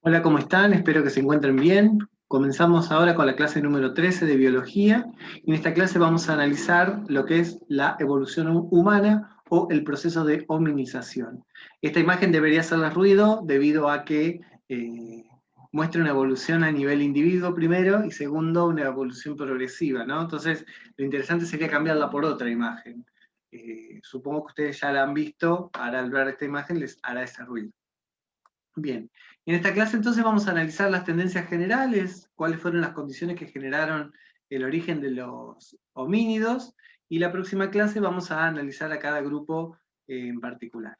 Hola, ¿cómo están? Espero que se encuentren bien. Comenzamos ahora con la clase número 13 de biología. En esta clase vamos a analizar lo que es la evolución humana o el proceso de hominización. Esta imagen debería hacerles ruido debido a que muestra una evolución a nivel individuo primero y segundo una evolución progresiva, ¿no? Entonces, lo interesante sería cambiarla por otra imagen. Supongo que ustedes ya la han visto, ahora al ver esta imagen les hará ese ruido. Bien, en esta clase entonces vamos a analizar las tendencias generales, cuáles fueron las condiciones que generaron el origen de los homínidos, y la próxima clase vamos a analizar a cada grupo en particular.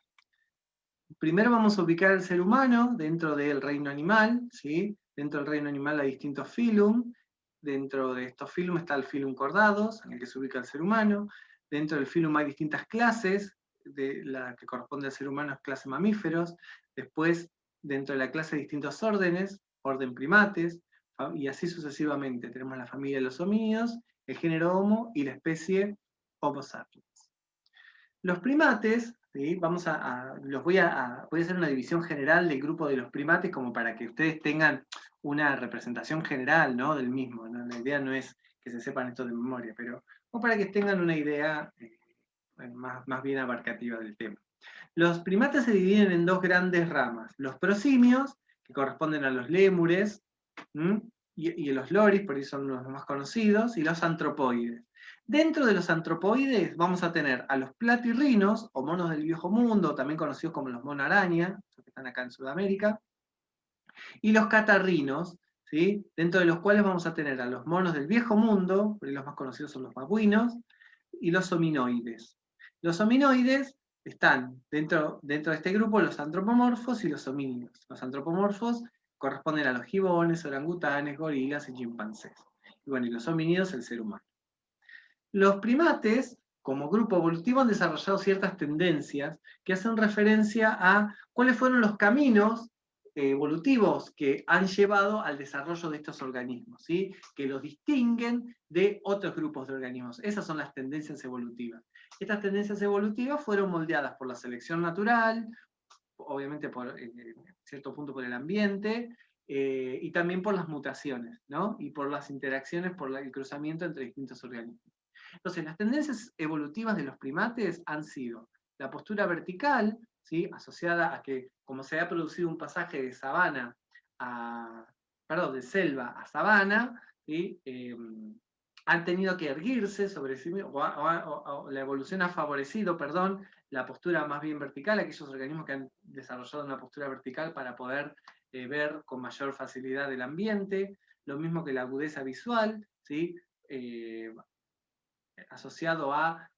Primero vamos a ubicar al ser humano dentro del reino animal, ¿sí? Dentro del reino animal hay distintos filum, dentro de estos filum está el filum Chordados, en el que se ubica el ser humano, dentro del filum hay distintas clases, de la que corresponde al ser humano es clase mamíferos, después dentro de la clase hay distintos órdenes, orden primates, y así sucesivamente. Tenemos la familia de los homínidos, el género Homo y la especie Homo sapiens. Los primates, ¿sí? Voy a hacer una división general del grupo de los primates como para que ustedes tengan una representación general, ¿no? Del mismo, ¿no? La idea no es que se sepan esto de memoria, pero como para que tengan una idea más bien abarcativa del tema. Los primates se dividen en dos grandes ramas: los prosimios, que corresponden a los lémures, y los loris, por eso son los más conocidos, y los antropoides. Dentro de los antropoides vamos a tener a los platirrinos, o monos del viejo mundo, también conocidos como los mono araña, que están acá en Sudamérica, y los catarrinos, ¿sí? Dentro de los cuales vamos a tener a los monos del viejo mundo, por ahí los más conocidos son los babuinos, y los hominoides. Los hominoides están dentro de este grupo los antropomorfos y los homínidos. Los antropomorfos corresponden a los gibones, orangutanes, gorilas y chimpancés. Y bueno, y los homínidos, el ser humano. Los primates, como grupo evolutivo, han desarrollado ciertas tendencias que hacen referencia a cuáles fueron los caminos evolutivos que han llevado al desarrollo de estos organismos, ¿sí? Que los distinguen de otros grupos de organismos. Esas son las tendencias evolutivas. Estas tendencias evolutivas fueron moldeadas por la selección natural, obviamente por cierto punto por el ambiente, y también por las mutaciones, ¿no? Y por las interacciones, por el cruzamiento entre distintos organismos. Entonces, las tendencias evolutivas de los primates han sido la postura vertical, ¿sí? Asociada a que, como se ha producido un pasaje de sabana de selva a sabana, ¿sí? Han tenido que erguirse sobre sí mismos, o la evolución ha favorecido, perdón, la postura más bien vertical, aquellos organismos que han desarrollado una postura vertical para poder ver con mayor facilidad el ambiente, lo mismo que la agudeza visual, ¿sí? Asociado a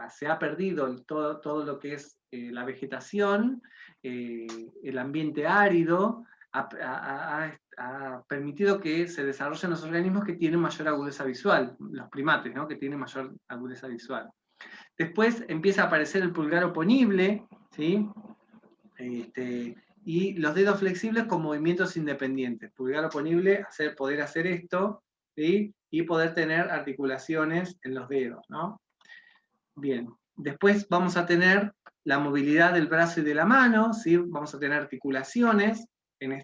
se ha perdido todo lo que es la vegetación, el ambiente árido, ha permitido que se desarrollen los organismos que tienen mayor agudeza visual, los primates, ¿no? Que tienen mayor agudeza visual. Después empieza a aparecer el pulgar oponible, ¿sí? Y los dedos flexibles con movimientos independientes. Pulgar oponible, poder hacer esto, ¿sí? Y poder tener articulaciones en los dedos, ¿no? Bien. Después vamos a tener la movilidad del brazo y de la mano, ¿sí? Vamos a tener articulaciones en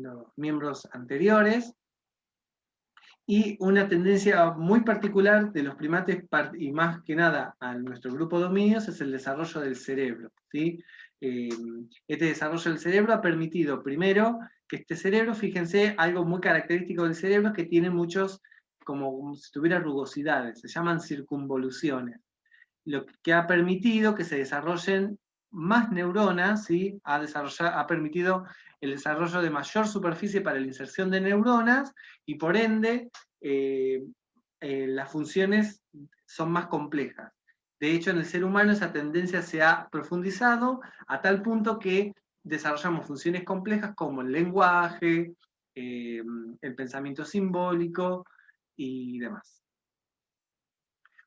los miembros anteriores, y una tendencia muy particular de los primates, y más que nada a nuestro grupo de homínidos, es el desarrollo del cerebro, ¿sí? Este desarrollo del cerebro ha permitido, primero, que este cerebro, fíjense, algo muy característico del cerebro es que tiene muchos, como si tuviera rugosidades, se llaman circunvoluciones, lo que ha permitido que se desarrollen más neuronas, ¿sí? Ha permitido el desarrollo de mayor superficie para la inserción de neuronas, y por ende las funciones son más complejas. De hecho, en el ser humano esa tendencia se ha profundizado a tal punto que desarrollamos funciones complejas como el lenguaje, el pensamiento simbólico y demás.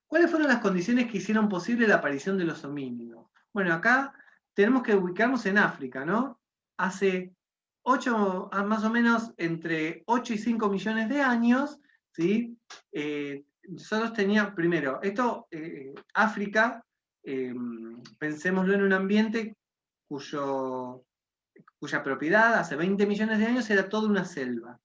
¿Cuáles fueron las condiciones que hicieron posible la aparición de los homínidos? Bueno, acá tenemos que ubicarnos en África, ¿no? Hace más o menos entre 8 y 5 millones de años, ¿sí? Nosotros teníamos, primero, África, pensémoslo en un ambiente cuyo cuya propiedad hace 20 millones de años era toda una selva,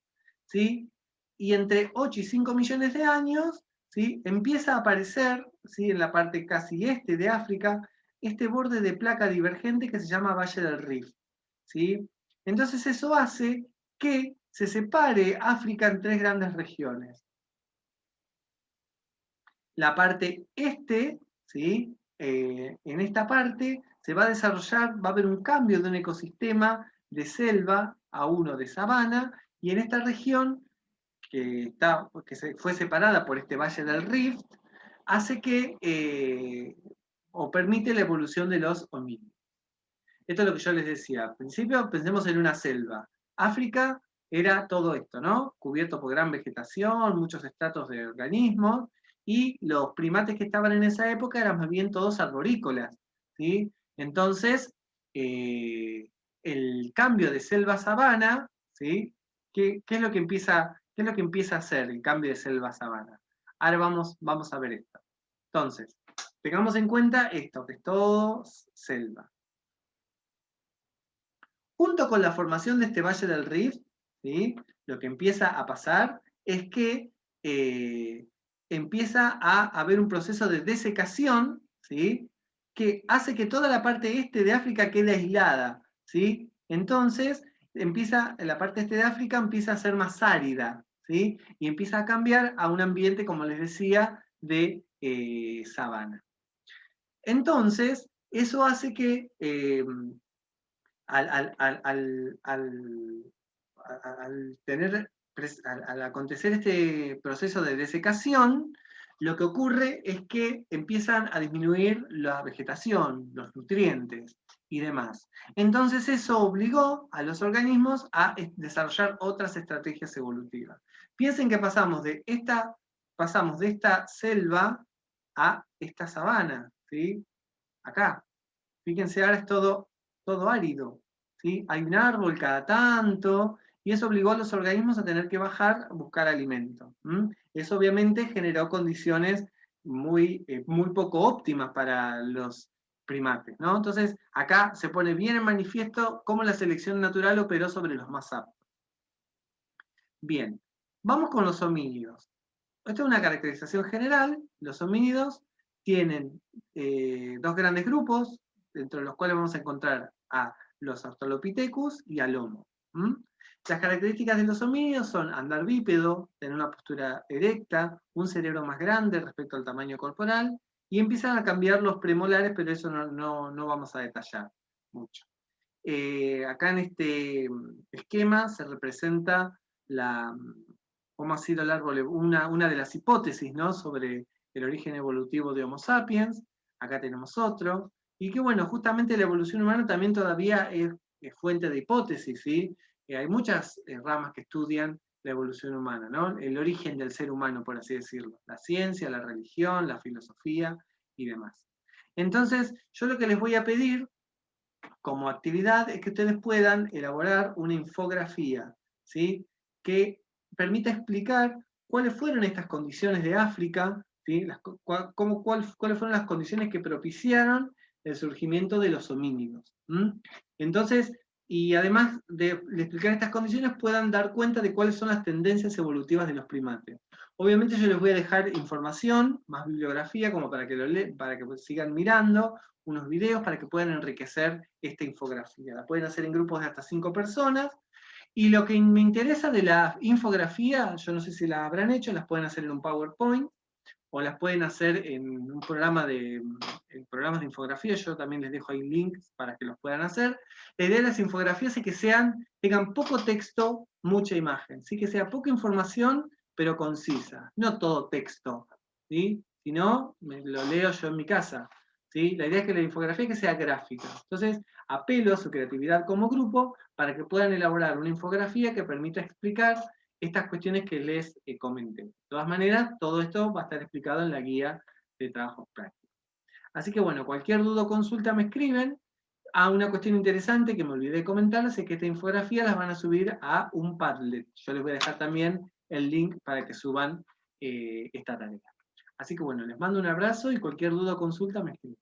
¿sí? Y entre 8 y 5 millones de años, ¿sí?, empieza a aparecer, ¿sí?, en la parte casi este de África, este borde de placa divergente que se llama Valle del Rift, ¿sí? Entonces eso hace que se separe África en 3 grandes regiones. La parte este, ¿sí?, en esta parte se va a desarrollar, va a haber un cambio de un ecosistema de selva a uno de sabana, y en esta región que fue separada por este Valle del Rift, hace que, o permite la evolución de los homínidos. Esto es lo que yo les decía. Al principio pensemos en una selva. África era todo esto, ¿no? Cubierto por gran vegetación, muchos estratos de organismos, y los primates que estaban en esa época eran más bien todos arborícolas, ¿sí? Entonces, el cambio de selva a sabana, ¿sí? ¿Qué es lo que empieza a hacer el cambio de selva a sabana? Ahora vamos a ver esto. Entonces, tengamos en cuenta esto, que es todo selva. Junto con la formación de este Valle del Rift, ¿sí?, lo que empieza a pasar es que empieza a haber un proceso de desecación, ¿sí?, que hace que toda la parte este de África quede aislada, ¿sí? Entonces, la parte este de África empieza a ser más árida, ¿sí?, y empieza a cambiar a un ambiente, como les decía, de sabana. Entonces, eso hace que al acontecer este proceso de desecación, lo que ocurre es que empiezan a disminuir la vegetación, los nutrientes y demás. Entonces eso obligó a los organismos a desarrollar otras estrategias evolutivas. Piensen que pasamos de esta selva a esta sabana, ¿sí? Acá. Fíjense, ahora es todo árido, ¿sí? Hay un árbol cada tanto, y eso obligó a los organismos a tener que bajar a buscar alimento. Eso obviamente generó condiciones muy poco óptimas para los primates, ¿no? Entonces, acá se pone bien en manifiesto cómo la selección natural operó sobre los más aptos. Bien, vamos con los homínidos. Esta es una caracterización general. Los homínidos tienen 2 grandes grupos, dentro de los cuales vamos a encontrar a los Australopithecus y al Homo. Las características de los homínidos son andar bípedo, tener una postura erecta, un cerebro más grande respecto al tamaño corporal, y empiezan a cambiar los premolares, pero eso no vamos a detallar mucho. Acá en este esquema se representa cómo ha sido a lo largo de una de las hipótesis, ¿no?, sobre el origen evolutivo de Homo sapiens. Acá tenemos otro. Y que bueno, justamente la evolución humana también todavía es fuente de hipótesis, ¿sí? Hay muchas ramas que estudian la evolución humana, ¿no? El origen del ser humano, por así decirlo. La ciencia, la religión, la filosofía y demás. Entonces, yo lo que les voy a pedir como actividad es que ustedes puedan elaborar una infografía, ¿sí?, que permita explicar cuáles fueron estas condiciones de África, ¿sí?, cuáles fueron las condiciones que propiciaron el surgimiento de los homínidos. Entonces, y además de explicar estas condiciones, puedan dar cuenta de cuáles son las tendencias evolutivas de los primates. Obviamente yo les voy a dejar información, más bibliografía, como para que sigan mirando, unos videos para que puedan enriquecer esta infografía. La pueden hacer en grupos de hasta 5 personas. Y lo que me interesa de la infografía, yo no sé si la habrán hecho, las pueden hacer en un PowerPoint, o las pueden hacer en un programas de infografía. Yo también les dejo ahí links para que los puedan hacer. La idea de las infografías es que tengan poco texto, mucha imagen, ¿sí?, que sea poca información, pero concisa, no todo texto, ¿sí?, si no, lo leo yo en mi casa, ¿sí? La idea es que la infografía que sea gráfica. Entonces, apelo a su creatividad como grupo para que puedan elaborar una infografía que permita explicar estas cuestiones que les comenté. De todas maneras, todo esto va a estar explicado en la guía de trabajos prácticos. Así que bueno, cualquier duda o consulta me escriben. Una cuestión interesante que me olvidé de comentarles es que esta infografía las van a subir a un Padlet. Yo les voy a dejar también el link para que suban esta tarea. Así que bueno, les mando un abrazo y cualquier duda o consulta me escriben.